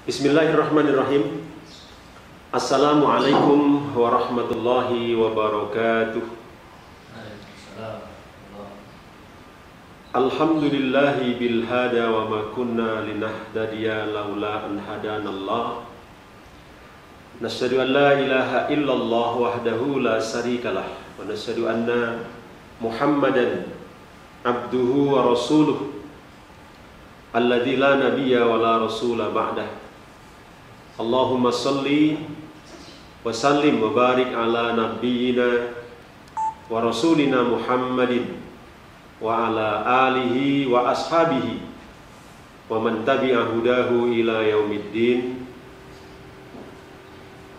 Bismillahirrahmanirrahim. Assalamualaikum warahmatullahi wabarakatuh. Alhamdulillahi bil hada wa ma kunna linahtadiya laula an hadanallah. Nasyhadu an la ilaha illallah wahdahu la syarikalah wa nasyhadu anna Muhammadan abduhu wa rasuluh alladzi la nabiyya wa la rasula ba'dah. Allahumma salli wa sallim wa barik ala nabiyyina wa rasulina Muhammadin wa ala alihi wa ashabihi wa man tabi'a hudahu ila yaumiddin.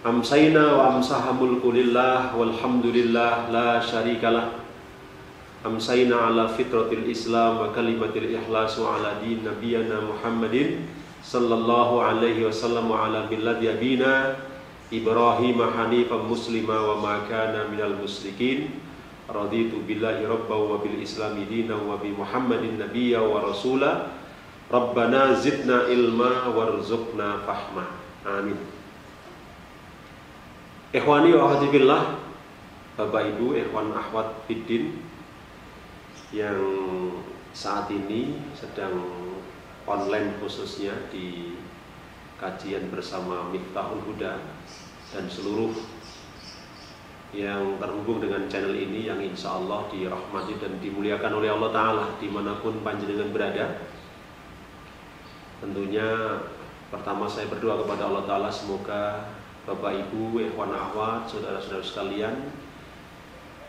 Amsayna wa amsaha mulku lillah walhamdulillah la syarikalah. Amsayna ala fitratil islam wa kalimatil ikhlas wa ala din nabiyyina Muhammadin sallallahu alaihi wasallam wa ala millati abina Ibrahim hanifan muslima wa ma kana minal musyrikin. Raditu billahi rabba wa bil islami dina wa bi Muhammadin nabiyya wa rasula. Rabbana zidna ilma warzuqna fahma. Amin. Ikhwani wa akhwati fillah, Bapak Ibu, ikhwan akhwat fiddin yang saat ini sedang online khususnya di kajian bersama Miftahul Huda dan seluruh yang terhubung dengan channel ini yang insya Allah dirahmati dan dimuliakan oleh Allah Ta'ala dimanapun panjenengan berada. Tentunya pertama saya berdoa kepada Allah Ta'ala semoga Bapak Ibu, ikhwan akhwat, saudara-saudara sekalian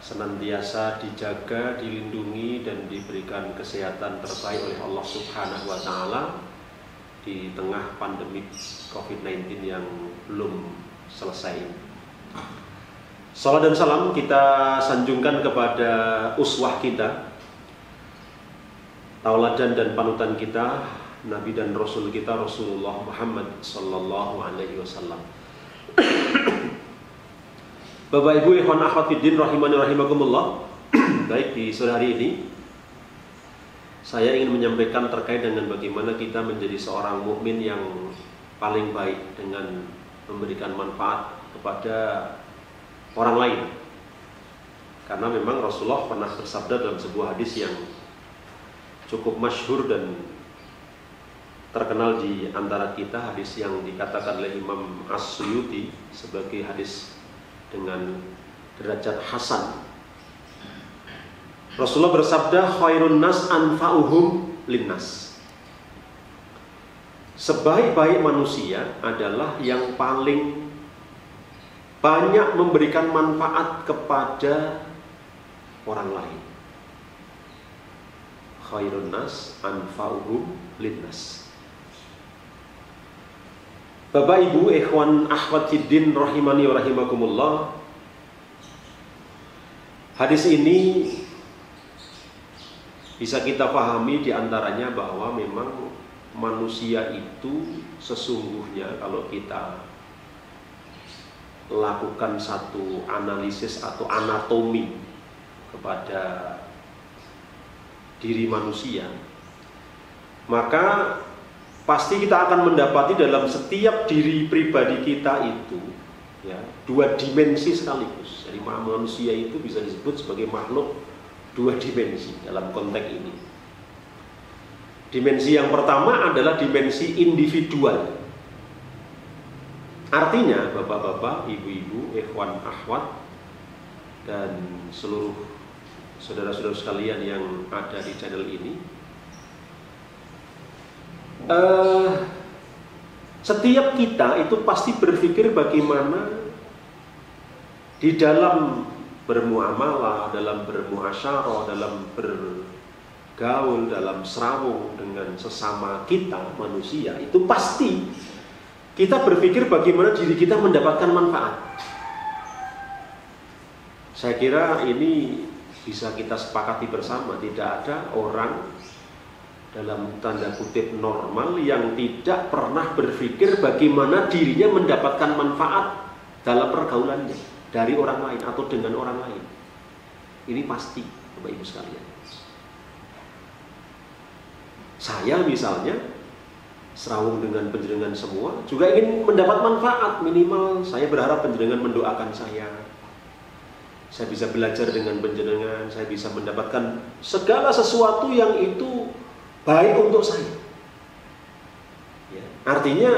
senantiasa dijaga, dilindungi dan diberikan kesehatan terbaik oleh Allah Subhanahu wa Ta'ala di tengah pandemi COVID-19 yang belum selesai. Salam dan salam kita sanjungkan kepada uswah kita, tauladan dan panutan kita, Nabi dan Rasul kita Rasulullah Muhammad sallallahu alaihi wasallam. Bapak Ibu ikhwan akhwat fiddin rahimani rahimakumullah. Baik, di sore hari ini saya ingin menyampaikan terkait dengan bagaimana kita menjadi seorang mukmin yang paling baik dengan memberikan manfaat kepada orang lain. Karena memang Rasulullah pernah bersabda dalam sebuah hadis yang cukup masyhur dan terkenal di antara kita, hadis yang dikatakan oleh Imam As-Suyuti sebagai hadis dengan derajat hasan. Rasulullah bersabda, khairun nas anfa'uhum linnas. Sebaik-baik manusia adalah yang paling banyak memberikan manfaat kepada orang lain. Khairun nas anfa'uhum linnas. Bapak Ibu ikhwan akhwat fiddin rahimani wa rahimakumullah. Hadis ini bisa kita pahami diantaranya bahwa memang manusia itu sesungguhnya kalau kita lakukan satu analisis atau anatomi kepada diri manusia, maka pasti kita akan mendapati dalam setiap diri pribadi kita itu ya, dua dimensi sekaligus. Jadi manusia itu bisa disebut sebagai makhluk dua dimensi dalam konteks ini. Dimensi yang pertama adalah dimensi individual. Artinya bapak-bapak, ibu-ibu, ikhwan akhwat dan seluruh saudara-saudara sekalian yang ada di channel ini, setiap kita itu pasti berpikir bagaimana di dalam bermuamalah, dalam bermuasyarah, dalam bergaul, dalam serawung dengan sesama kita manusia, itu pasti kita berpikir bagaimana diri kita mendapatkan manfaat. Saya kira ini bisa kita sepakati bersama, tidak ada orang dalam tanda kutip normal yang tidak pernah berpikir bagaimana dirinya mendapatkan manfaat dalam pergaulannya dari orang lain atau dengan orang lain. Ini pasti, Bapak Ibu sekalian. Saya misalnya serawung dengan panjenengan semua, juga ingin mendapat manfaat. Minimal saya berharap panjenengan mendoakan saya bisa belajar dengan panjenengan, saya bisa mendapatkan segala sesuatu yang itu baik untuk saya. Ya, artinya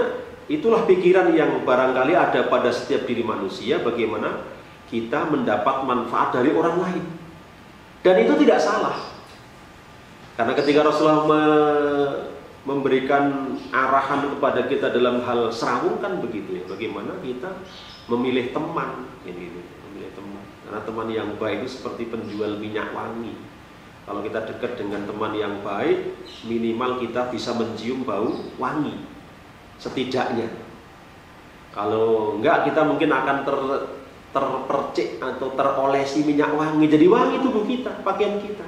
itulah pikiran yang barangkali ada pada setiap diri manusia, bagaimana kita mendapat manfaat dari orang lain. Dan itu tidak salah. Karena ketika Rasulullah memberikan arahan kepada kita dalam hal serawung kan begitu ya, bagaimana kita memilih teman, gitu. Memilih teman. Karena teman yang baik itu seperti penjual minyak wangi. Kalau kita dekat dengan teman yang baik, minimal kita bisa mencium bau wangi, setidaknya. Kalau enggak, kita mungkin akan terpercik atau terolesi minyak wangi. Jadi wangi tubuh kita, pakaian kita.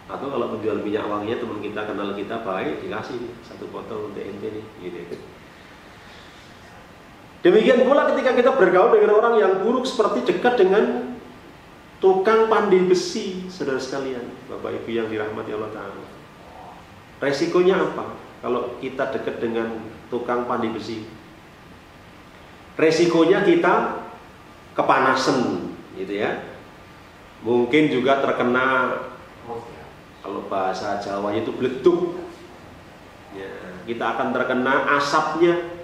Atau kalau penjual minyak wanginya teman kita kenal kita baik, dikasih satu botol untuk ente nih, gitu. Demikian pula ketika kita bergaul dengan orang yang buruk, seperti dekat dengan tukang pandai besi, saudara sekalian, Bapak Ibu yang dirahmati Allah Ta'ala. Resikonya apa kalau kita dekat dengan tukang pandai besi? Resikonya kita kepanasan, gitu ya. Mungkin juga terkena, kalau bahasa Jawanya itu bleduk ya, kita akan terkena asapnya.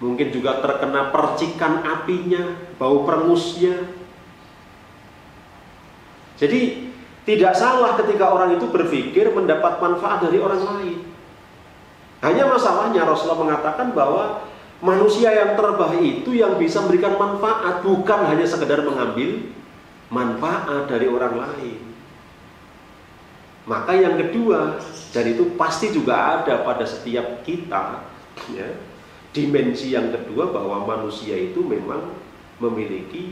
Mungkin juga terkena percikan apinya, bau perengusnya. Jadi tidak salah ketika orang itu berpikir mendapat manfaat dari orang lain. Hanya masalahnya Rasulullah mengatakan bahwa manusia yang terbaik itu yang bisa memberikan manfaat, bukan hanya sekedar mengambil manfaat dari orang lain. Maka yang kedua, dan itu pasti juga ada pada setiap kita, ya, dimensi yang kedua bahwa manusia itu memang memiliki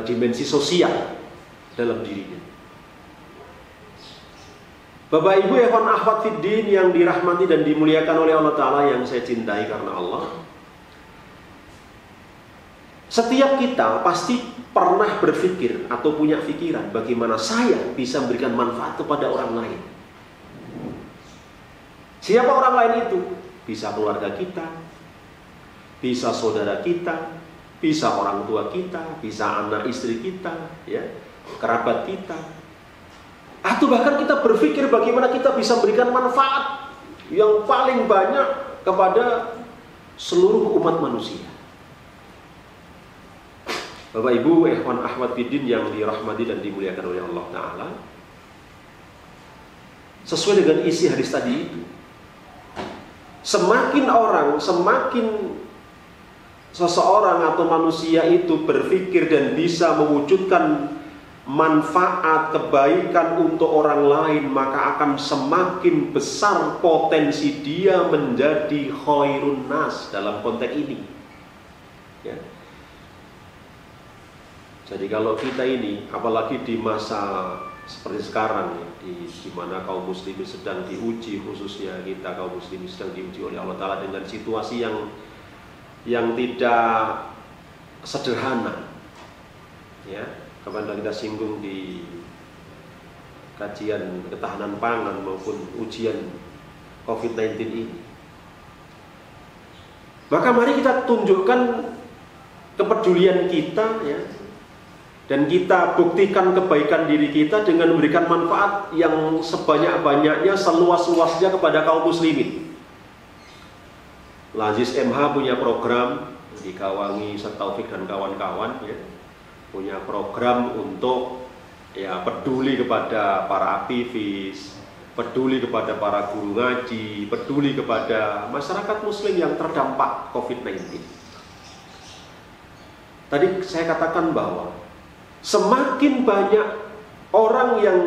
dimensi sosial dalam dirinya. Bapak Ibu ikhwan akhwat fiddin yang dirahmati dan dimuliakan oleh Allah Ta'ala yang saya cintai karena Allah, setiap kita pasti pernah berpikir atau punya pikiran bagaimana saya bisa memberikan manfaat kepada orang lain. Siapa orang lain itu? Bisa keluarga kita, bisa saudara kita, bisa orang tua kita, bisa anak istri kita, ya, kerabat kita. Atau bahkan kita berpikir bagaimana kita bisa memberikan manfaat yang paling banyak kepada seluruh umat manusia. Bapak Ibu ikhwan akhwat fiddin yang dirahmati dan dimuliakan oleh Allah Ta'ala, sesuai dengan isi hadis tadi itu, semakin seseorang atau manusia itu berpikir dan bisa mewujudkan manfaat kebaikan untuk orang lain, maka akan semakin besar potensi dia menjadi khairun nas dalam konteks ini, ya. Jadi kalau kita ini, apalagi di masa seperti sekarang ya, di mana kaum muslimin sedang diuji, khususnya kita kaum muslimin sedang diuji oleh Allah Ta'ala dengan situasi yang tidak sederhana, ya. Kemarin kita singgung di kajian ketahanan pangan maupun ujian COVID-19 ini. Maka mari kita tunjukkan kepedulian kita, ya, dan kita buktikan kebaikan diri kita dengan memberikan manfaat yang sebanyak-banyaknya, seluas-luasnya kepada kaum muslimin. Lazis MH punya program, dikawangi Ustaz Taufik dan kawan-kawan, ya, punya program untuk, ya, peduli kepada para aktivis, peduli kepada para guru ngaji, peduli kepada masyarakat muslim yang terdampak COVID-19. Tadi saya katakan bahwa semakin banyak orang yang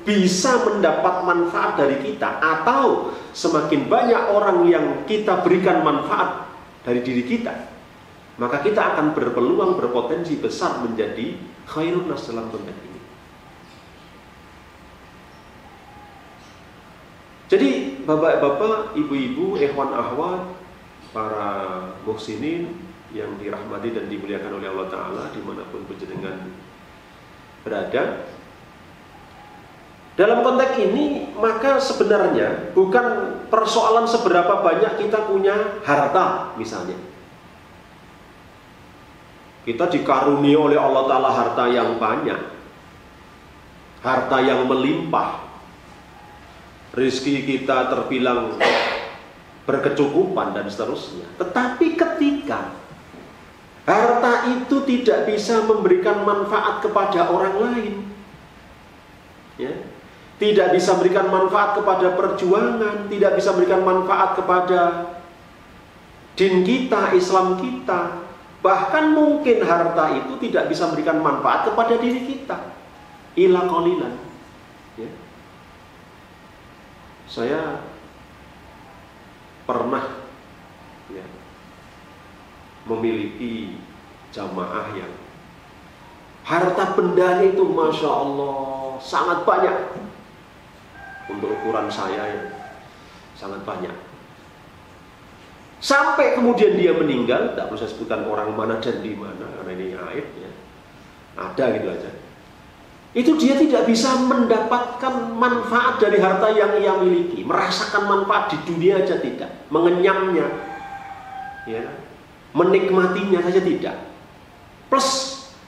bisa mendapat manfaat dari kita, atau semakin banyak orang yang kita berikan manfaat dari diri kita, maka kita akan berpeluang, berpotensi besar menjadi khairun nas dalam konteks ini. Jadi bapak-bapak, ibu-ibu, ikhwan akhwat, para muhsinin yang dirahmati dan dimuliakan oleh Allah Ta'ala dimanapun panjenengan berada, Dalam konteks ini, maka sebenarnya bukan persoalan seberapa banyak kita punya harta misalnya. Kita dikaruniai oleh Allah Ta'ala harta yang banyak, harta yang melimpah, rezeki kita terbilang berkecukupan dan seterusnya. Tetapi ketika harta itu tidak bisa memberikan manfaat kepada orang lain, ya, tidak bisa memberikan manfaat kepada perjuangan, tidak bisa memberikan manfaat kepada din kita, Islam kita, bahkan mungkin harta itu tidak bisa memberikan manfaat kepada diri kita, ila qalilan, ya. Saya pernah, ya, memiliki jamaah yang harta bendanya itu Masya Allah sangat banyak. Untuk ukuran saya yang sangat banyak. Sampai kemudian dia meninggal, tidak perlu saya sebutkan orang mana dan di mana, karena ini aib, ya. Ada gitu aja. Itu dia tidak bisa mendapatkan manfaat dari harta yang ia miliki, merasakan manfaat di dunia aja tidak, mengenyamnya, ya, menikmatinya saja tidak. Plus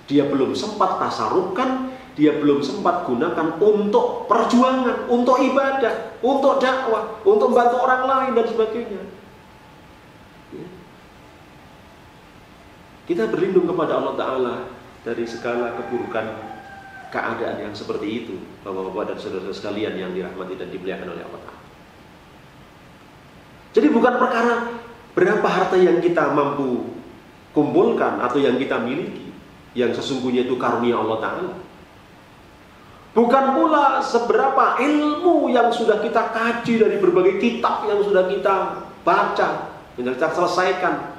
dia belum sempat tasarufkan, dia belum sempat gunakan untuk perjuangan, untuk ibadah, untuk dakwah, untuk membantu orang lain dan sebagainya. Ya. Kita berlindung kepada Allah Ta'ala dari segala keburukan keadaan yang seperti itu, Bapak-bapak dan saudara sekalian yang dirahmati dan dimuliakan oleh Allah Ta'ala. Jadi bukan perkara berapa harta yang kita mampu kumpulkan atau yang kita miliki, yang sesungguhnya itu karunia Allah Ta'ala. Bukan pula seberapa ilmu yang sudah kita kaji dari berbagai kitab yang sudah kita baca, yang kita selesaikan.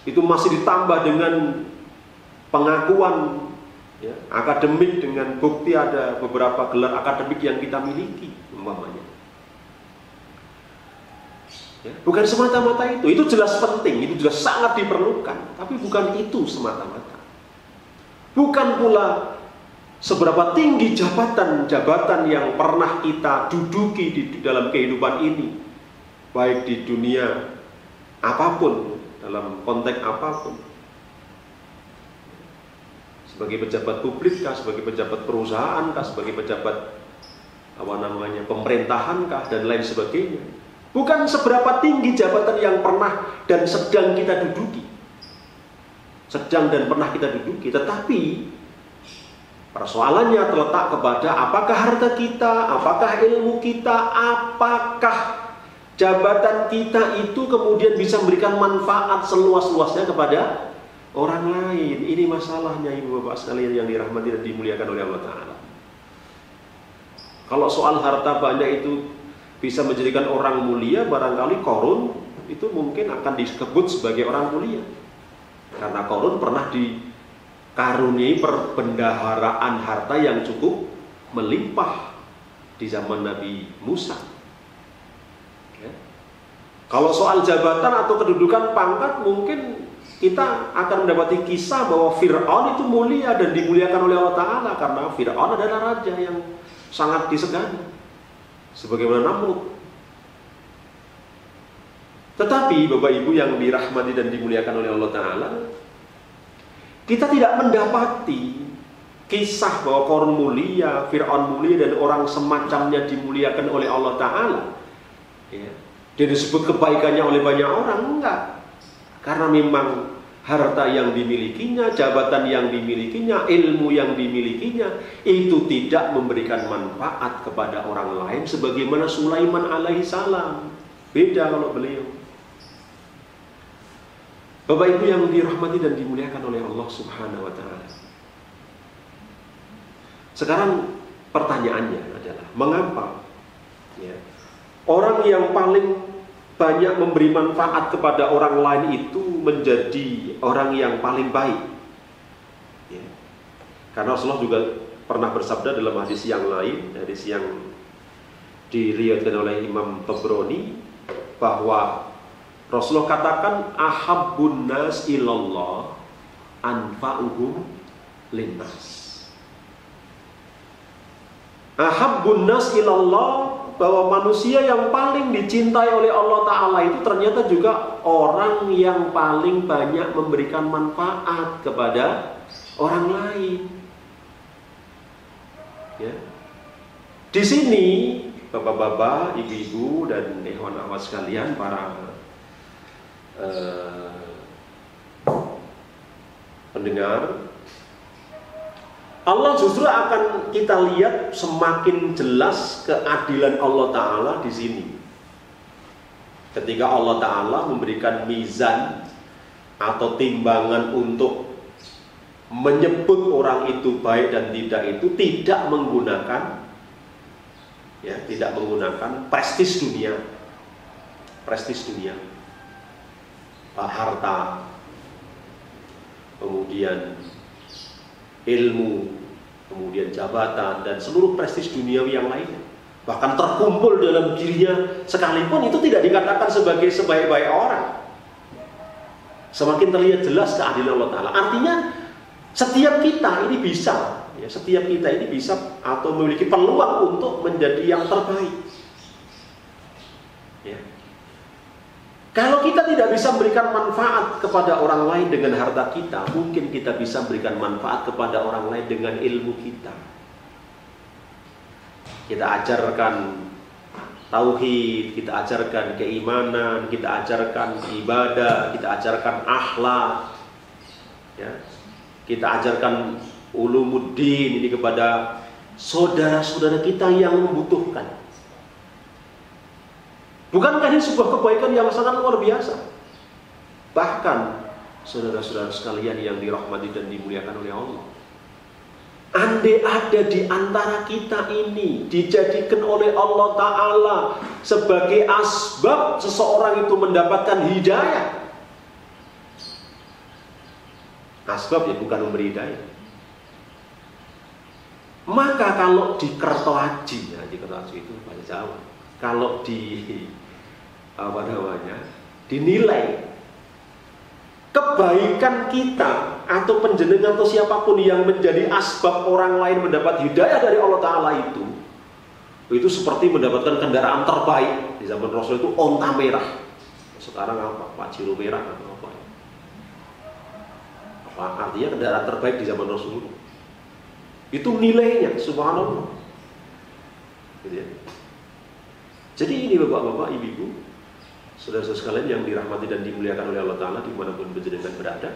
Itu masih ditambah dengan pengakuan, ya, akademik, dengan bukti ada beberapa gelar akademik yang kita miliki, umpamanya. Ya, bukan semata-mata itu jelas penting, itu jelas sangat diperlukan, tapi bukan itu semata-mata. Bukan pula seberapa tinggi jabatan yang pernah kita duduki di dalam kehidupan ini, baik di dunia apapun, dalam konteks apapun, sebagai pejabat publik kah, sebagai pejabat perusahaan kah, sebagai pejabat pemerintahan kah, dan lain sebagainya. Bukan seberapa tinggi jabatan yang pernah dan sedang kita duduki, sedang dan pernah kita duduki, tetapi persoalannya terletak kepada apakah harta kita, apakah ilmu kita, apakah jabatan kita itu kemudian bisa memberikan manfaat seluas-luasnya kepada orang lain. Ini masalahnya, ibu bapak sekalian yang dirahmati dan dimuliakan oleh Allah Ta'ala. Kalau soal harta banyak itu bisa menjadikan orang mulia, barangkali Qarun itu mungkin akan disebut sebagai orang mulia, karena Qarun pernah dikaruniai perbendaharaan harta yang cukup melimpah di zaman Nabi Musa. Ya. Kalau soal jabatan atau kedudukan pangkat, mungkin kita akan mendapati kisah bahwa Fir'aun itu mulia dan dimuliakan oleh Allah Ta'ala, karena Fir'aun adalah raja yang sangat disegani, sebagaimana Namrud. Tetapi Bapak Ibu yang dirahmati dan dimuliakan oleh Allah Ta'ala, kita tidak mendapati kisah bahwa Qarun mulia, Fir'aun mulia, dan orang semacamnya dimuliakan oleh Allah Ta'ala, ya. Dan disebut kebaikannya oleh banyak orang, enggak. Karena memang harta yang dimilikinya, jabatan yang dimilikinya, ilmu yang dimilikinya, itu tidak memberikan manfaat kepada orang lain, sebagaimana Sulaiman alaihissalam. Beda kalau beliau. Bapak Ibu yang dirahmati dan dimuliakan oleh Allah Subhanahu wa Ta'ala. Sekarang pertanyaannya adalah, mengapa, ya, orang yang paling banyak memberi manfaat kepada orang lain itu menjadi orang yang paling baik? Ya. Karena Rasulullah juga pernah bersabda dalam hadis yang lain, hadis yang diriwayatkan oleh Imam Tabrani, bahwa Rasulullah katakan, ahabbun nas ilallah anfa'uhum linnas. Ahabbun nas ilallah, bahwa manusia yang paling dicintai oleh Allah Ta'ala itu ternyata juga orang yang paling banyak memberikan manfaat kepada orang lain. Ya. Di sini bapak-bapak, ibu-ibu dan ikhwan akhwat sekalian, para pendengar, Allah justru akan kita lihat semakin jelas keadilan Allah Ta'ala di sini. Ketika Allah Ta'ala memberikan mizan atau timbangan untuk menyebut orang itu baik dan tidak, itu tidak menggunakan prestis dunia, harta, kemudian ilmu, kemudian jabatan, dan seluruh prestis duniawi yang lainnya. Bahkan terkumpul dalam dirinya sekalipun itu tidak dikatakan sebagai sebaik-baik orang. Semakin terlihat jelas keadilan Allah Ta'ala. Artinya setiap kita ini bisa, atau memiliki peluang untuk menjadi yang terbaik. Ya. Kalau kita tidak bisa memberikan manfaat kepada orang lain dengan harta kita, mungkin kita bisa memberikan manfaat kepada orang lain dengan ilmu kita. Kita ajarkan tauhid, kita ajarkan keimanan, kita ajarkan ibadah, kita ajarkan akhlak, ya. Kita ajarkan ulumuddin ini kepada saudara-saudara kita yang membutuhkan. Bukankah ini sebuah kebaikan yang sangat luar biasa? Bahkan saudara-saudara sekalian yang dirahmati dan dimuliakan oleh Allah, andai ada di antara kita ini dijadikan oleh Allah Ta'ala sebagai asbab seseorang itu mendapatkan hidayah. Asbab ya, bukan memberi hidayah. Maka kalau di Kertoaji, di Kertoaji itu bahasa Jawa, kalau dinilai kebaikan kita atau penjenengan atau siapapun yang menjadi asbab orang lain mendapat hidayah dari Allah Ta'ala, itu seperti mendapatkan kendaraan terbaik. Di zaman Rasul itu onta merah. Sekarang apa? Pajero merah atau apa? Artinya kendaraan terbaik di zaman Rasul itu nilainya, subhanallah. Gitu ya. Jadi ini bapak-bapak, ibu-ibu, saudara-saudara sekalian yang dirahmati dan dimuliakan oleh Allah Ta'ala dimanapun berjenengan berada.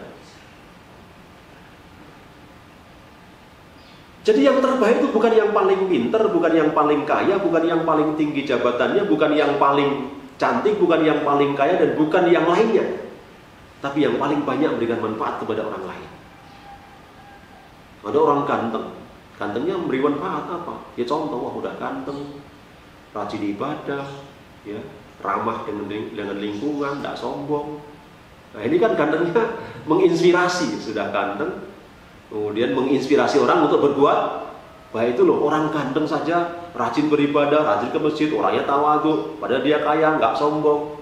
Jadi yang terbaik itu bukan yang paling pinter, bukan yang paling kaya, bukan yang paling tinggi jabatannya, bukan yang paling cantik, bukan yang paling kaya, dan bukan yang lainnya. Tapi yang paling banyak memberikan manfaat kepada orang lain. Ada orang ganteng, gantengnya memberi manfaat apa? Ya contoh, wah udah ganteng, rajin ibadah, ya, ramah dengan lingkungan, tidak sombong. Nah ini kan gantengnya menginspirasi, sudah ganteng, kemudian menginspirasi orang untuk berbuat baik. Itu loh, orang ganteng saja rajin beribadah, rajin ke masjid, orangnya tawadhu, padahal dia kaya, nggak sombong,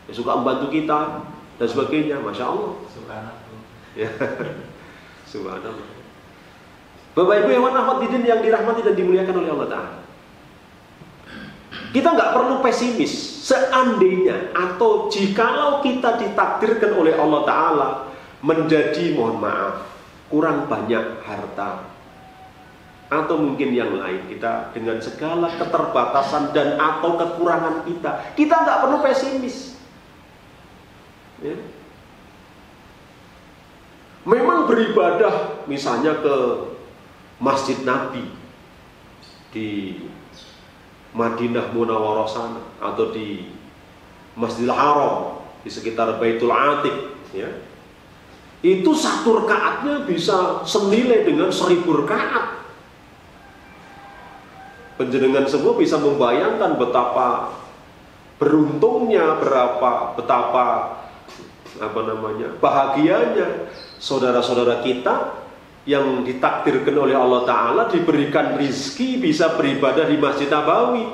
ya, suka membantu kita dan sebagainya. Masya Allah. Subhanallah. Ya. Subhanallah. Bapak Ibu yang yang dirahmati dan dimuliakan oleh Allah Ta'ala, kita nggak perlu pesimis. Seandainya atau jikalau kita ditakdirkan oleh Allah Ta'ala menjadi, mohon maaf, kurang banyak harta atau mungkin yang lain, kita dengan segala keterbatasan dan atau kekurangan kita nggak perlu pesimis. Ya. Memang beribadah misalnya ke Masjid Nabi di Madinah Munawwarah sana, atau di Masjidil Haram di sekitar Baitul Atiq, ya, itu satu rakaatnya bisa senilai dengan 1000 rakaat. Penjenengan semua bisa membayangkan betapa beruntungnya, betapa bahagianya saudara-saudara kita yang ditakdirkan oleh Allah Ta'ala diberikan rizki bisa beribadah di Masjid Nabawi,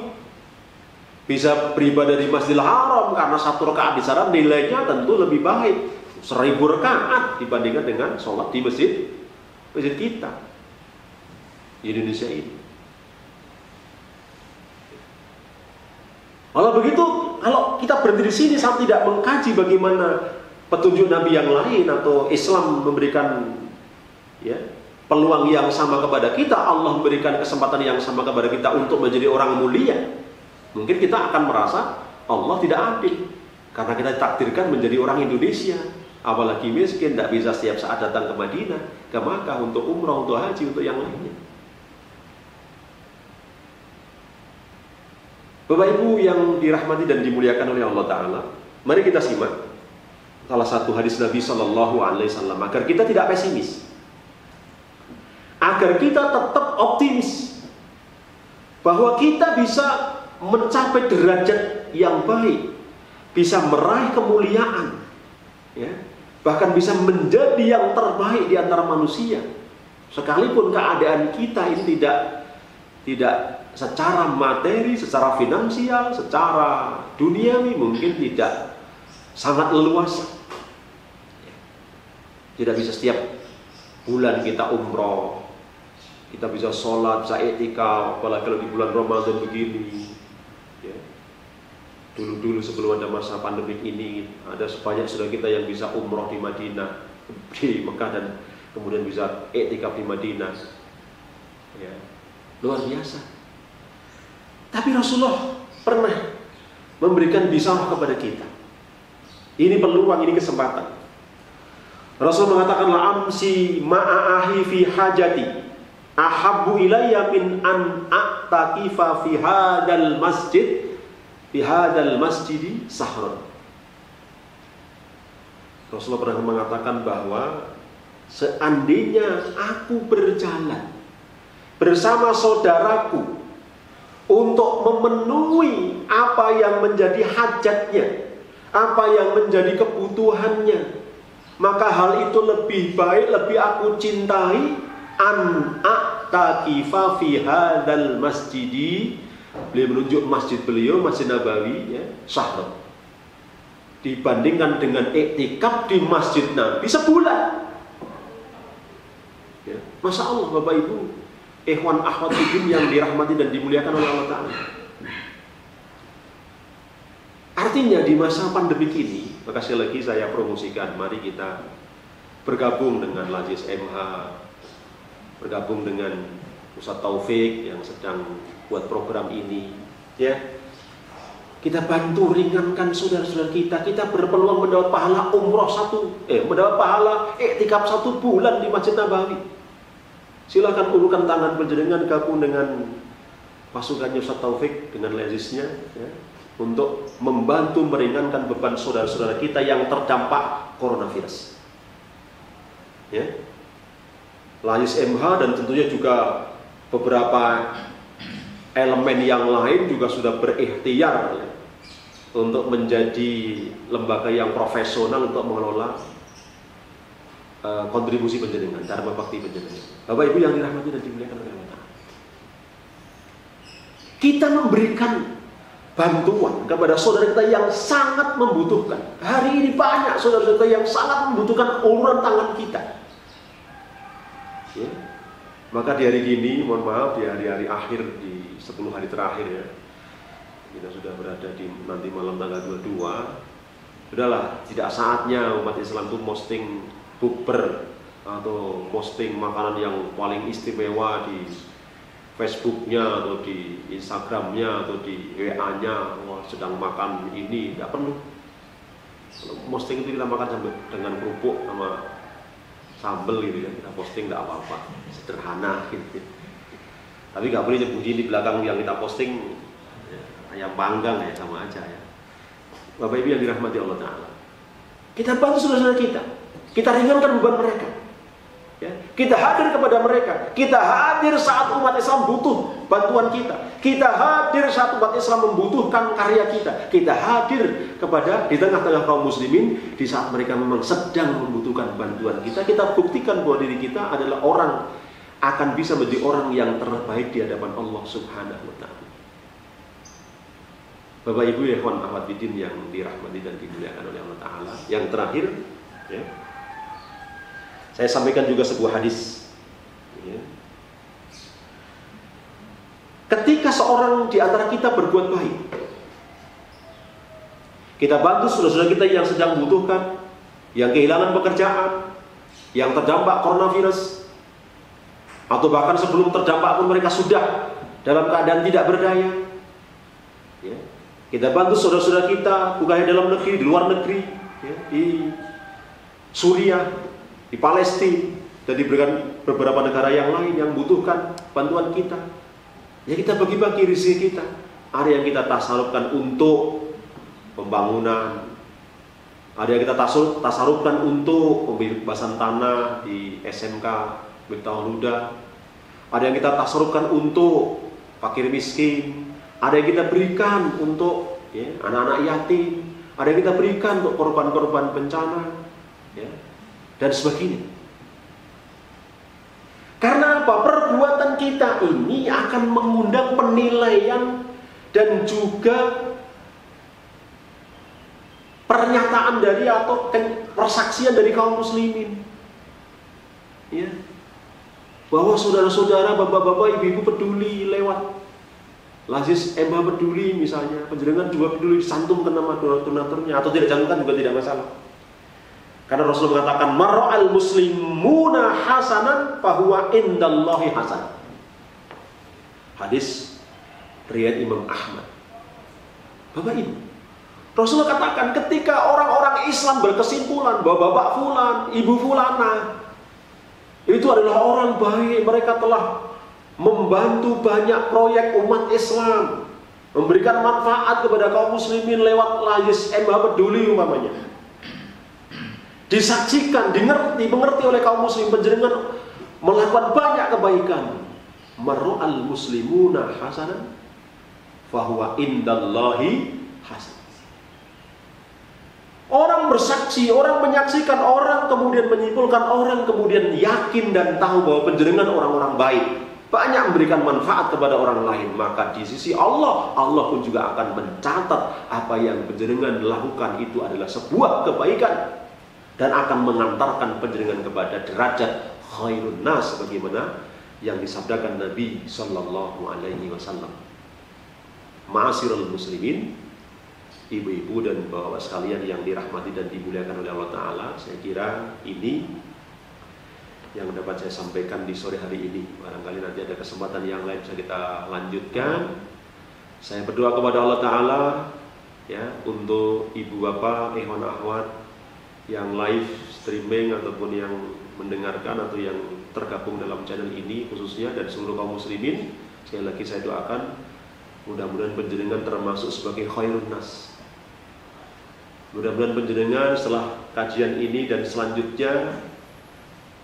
bisa beribadah di Masjidil Haram, karena satu rakaat di sana nilainya tentu lebih baik 1000 rakaat dibandingkan dengan sholat di masjid kita di Indonesia ini. Kalau begitu, kalau kita berhenti di sini saat tidak mengkaji bagaimana petunjuk Nabi yang lain atau Islam memberikan ya, peluang yang sama kepada kita, Allah memberikan kesempatan yang sama kepada kita untuk menjadi orang mulia, mungkin kita akan merasa Allah tidak adil karena kita ditakdirkan menjadi orang Indonesia, apalagi miskin, tidak bisa setiap saat datang ke Madinah, ke Makkah untuk umrah, untuk haji, untuk yang lainnya. Bapak Ibu yang dirahmati dan dimuliakan oleh Allah Ta'ala, mari kita simak salah satu hadis Nabi Sallallahu Alaihi Wasallam agar kita tidak pesimis, agar kita tetap optimis bahwa kita bisa mencapai derajat yang baik, bisa meraih kemuliaan, ya, bahkan bisa menjadi yang terbaik di antara manusia, sekalipun keadaan kita ini tidak secara materi, secara finansial, secara duniawi mungkin tidak sangat leluasa. Tidak bisa setiap bulan kita umroh, kita bisa sholat, bisa i'tikaf, apalagi kalau di bulan Ramadan begini. Ya. Dulu-dulu sebelum ada masa pandemi ini, ada sebanyak saudara kita yang bisa umroh di Madinah, di Mekah, dan kemudian bisa i'tikaf di Madinah. Ya. Luar biasa. Tapi Rasulullah pernah memberikan bisyarah kepada kita. Ini peluang, ini kesempatan. Rasul mengatakan, la amsi ma'ahi fi hajati ahabbu ilayya min an a'takifa fi hadal masjidi sahran. Rasulullah pernah mengatakan bahwa seandainya aku berjalan bersama saudaraku untuk memenuhi apa yang menjadi hajatnya, apa yang menjadi kebutuhannya, maka hal itu lebih baik, lebih aku cintai an a'takifa fi hadzal masjidi. Beliau menunjuk masjid beliau, Masjid Nabawi, ya, sahran, dibandingkan dengan iktikaf di Masjid Nabi sebulan. Ya, Masya Allah Bapak Ibu, ikhwan akhwat fiddin yang dirahmati dan dimuliakan oleh Allah Ta'ala. Artinya di masa pandemi ini, maka sekali lagi saya promosikan, mari kita bergabung dengan Lajis MH, bergabung dengan Ustadz Taufik yang sedang buat program ini, ya. Kita bantu ringankan saudara-saudara kita. Kita berpeluang mendapat pahala umroh mendapat pahala iktikaf 1 bulan di Masjid Nabawi. Silakan ulurkan tangan panjenengan, gabung dengan pasukannya Ustadz Taufik dengan Lajisnya, ya, untuk membantu meringankan beban saudara-saudara kita yang terdampak coronavirus. Ya. Lajis MH dan tentunya juga beberapa elemen yang lain juga sudah berikhtiar, ya, untuk menjadi lembaga yang profesional untuk mengelola kontribusi panjenengan, dharma bakti panjenengan. Bapak Ibu yang dirahmati dan dimuliakan oleh Allah, kita memberikan bantuan kepada saudara kita yang sangat membutuhkan. Hari ini banyak saudara kita yang sangat membutuhkan uluran tangan kita, ya. Maka di hari ini, mohon maaf, di hari-hari akhir, di 10 hari terakhir, ya, kita sudah berada di nanti malam tanggal 22. Sudahlah, tidak saatnya umat Islam itu posting bukber atau posting makanan yang paling istimewa di Facebooknya atau di Instagramnya atau di WA-nya, wah sedang makan ini, tidak perlu. Kalau posting itu kita makan sambil dengan kerupuk sama sambal gitu, ya, kita posting tidak apa-apa, sederhana gitu. Tapi nggak boleh nyebut di belakang yang kita posting, ya, ayam panggang, ya, sama aja, ya. Bapak Ibu yang dirahmati Allah Ta'ala, kita bantu saudara-saudara kita ringankan beban mereka, ya. Kita hadir kepada mereka, kita hadir saat umat Islam butuh bantuan kita hadir saat umat Islam membutuhkan karya kita hadir di tengah-tengah kaum muslimin di saat mereka memang sedang membutuhkan bantuan kita buktikan bahwa diri kita adalah orang, akan bisa menjadi orang yang terbaik di hadapan Allah Subhanahu wa Ta'ala. Bapak Ibu ya ikhwan akhwat fiddin yang dirahmati dan dimuliakan oleh Allah Ta'ala, yang terakhir, ya, saya sampaikan juga sebuah hadis, ya. Ketika seorang di antara kita berbuat baik, Kita bantu saudara-saudara kita yang sedang membutuhkan, yang kehilangan pekerjaan, yang terdampak coronavirus, atau bahkan sebelum terdampak pun mereka sudah dalam keadaan tidak berdaya. Ya. Kita bantu saudara-saudara kita, bukan hanya dalam negeri, di luar negeri, ya, di Suriah, di Palestina, dan diberikan beberapa negara yang lain yang membutuhkan bantuan kita. Ya, kita bagi-bagi rezeki kita. Ada yang kita tasarufkan untuk pembangunan, ada yang kita tasarufkan untuk pembebasan tanah di SMK Miftahul Huda, ada yang kita tasarufkan untuk fakir miskin, ada yang kita berikan untuk anak-anak yatim, ada yang kita berikan untuk korban-korban bencana, ya, dan sebagainya. Karena apa? Perbuatan kita ini akan mengundang penilaian dan juga pernyataan dari atau persaksian dari kaum muslimin, ya, bahwa saudara-saudara, bapak-bapak, ibu-ibu peduli lewat Lazis Emma peduli misalnya, penjenengan juga peduli santumkan nama donaturnya, atau tidak cantumkan juga tidak masalah. Karena Rasul mengatakan mar'al muslimuna hasanan fahuwa indallahi hasan. Hadis riwayat Imam Ahmad. Bapak Ibu, Rasul katakan ketika orang-orang Islam berkesimpulan bahwa bapak fulan, ibu fulana itu adalah orang baik, mereka telah membantu banyak proyek umat Islam, memberikan manfaat kepada kaum muslimin lewat Lazis MH Peduli umpamanya, disaksikan, dimengerti oleh kaum muslim, penjenengan melakukan banyak kebaikan. Mar'al muslimuna hasanan fahuwa indallahi hasan. Orang bersaksi, orang menyaksikan, orang kemudian menyimpulkan, orang kemudian yakin dan tahu bahwa penjenengan orang-orang baik, banyak memberikan manfaat kepada orang lain, maka di sisi Allah, Allah pun juga akan mencatat apa yang penjenengan lakukan itu adalah sebuah kebaikan dan akan mengantarkan penjenengan kepada derajat khairun nas, sebagaimana yang disabdakan Nabi Sallallahu Alaihi Wasallam. Ma'asyiral muslimin, ibu-ibu dan bapak-bapak sekalian yang dirahmati dan dimuliakan oleh Allah Ta'ala, saya kira ini yang dapat saya sampaikan di sore hari ini. Barangkali nanti ada kesempatan yang lain bisa kita lanjutkan. Saya berdoa kepada Allah Ta'ala, ya, untuk ibu bapak, ikhwan akhwat yang live streaming ataupun yang mendengarkan atau yang tergabung dalam channel ini khususnya, dan seluruh kaum muslimin. Sekali lagi saya doakan mudah-mudahan penjenengan termasuk sebagai khairun nas. Mudah-mudahan penjenengan setelah kajian ini dan selanjutnya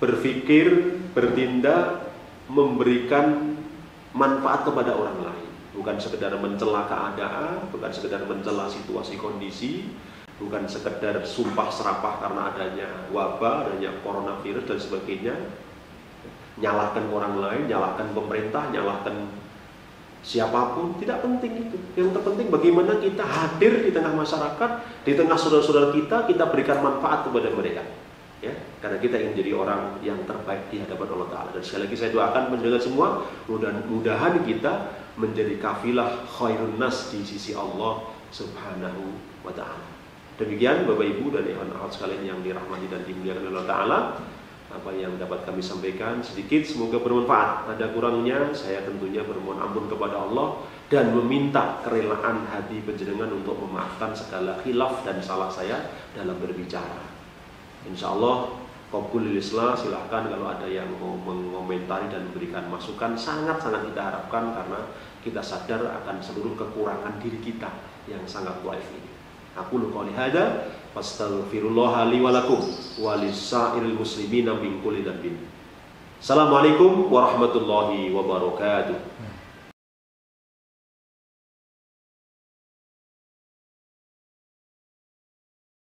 berpikir, bertindak, memberikan manfaat kepada orang lain, bukan sekedar mencela keadaan, bukan sekedar mencela situasi kondisi, bukan sekedar sumpah serapah karena adanya wabah, adanya coronavirus dan sebagainya, nyalahkan orang lain, nyalahkan pemerintah, nyalahkan siapapun, tidak penting itu. Yang terpenting bagaimana kita hadir di tengah masyarakat, di tengah saudara-saudara kita berikan manfaat kepada mereka. Ya, karena kita ingin jadi orang yang terbaik di hadapan Allah Ta'ala. Dan sekali lagi saya doakan pendengar semua, mudah-mudahan kita menjadi kafilah khairun nas di sisi Allah Subhanahu wa Ta'ala. Demikian Bapak Ibu dan ikhwan akhwat sekalian yang dirahmati dan dimuliakan Allah Ta'ala, apa yang dapat kami sampaikan sedikit semoga bermanfaat. Ada kurangnya saya tentunya bermohon ampun kepada Allah dan meminta kerelaan hati penjenengan untuk memaafkan segala khilaf dan salah saya dalam berbicara. Insya Allah qabul lislah, silahkan kalau ada yang mau mengomentari dan memberikan masukan, sangat-sangat kita harapkan karena kita sadar akan seluruh kekurangan diri kita yang sangat dhaif ini. Aku qouli hada fastaghfirullah li wa lakum wa lisairil muslimina min kulli dhanbin. Assalamualaikum warahmatullahi wabarakatuh.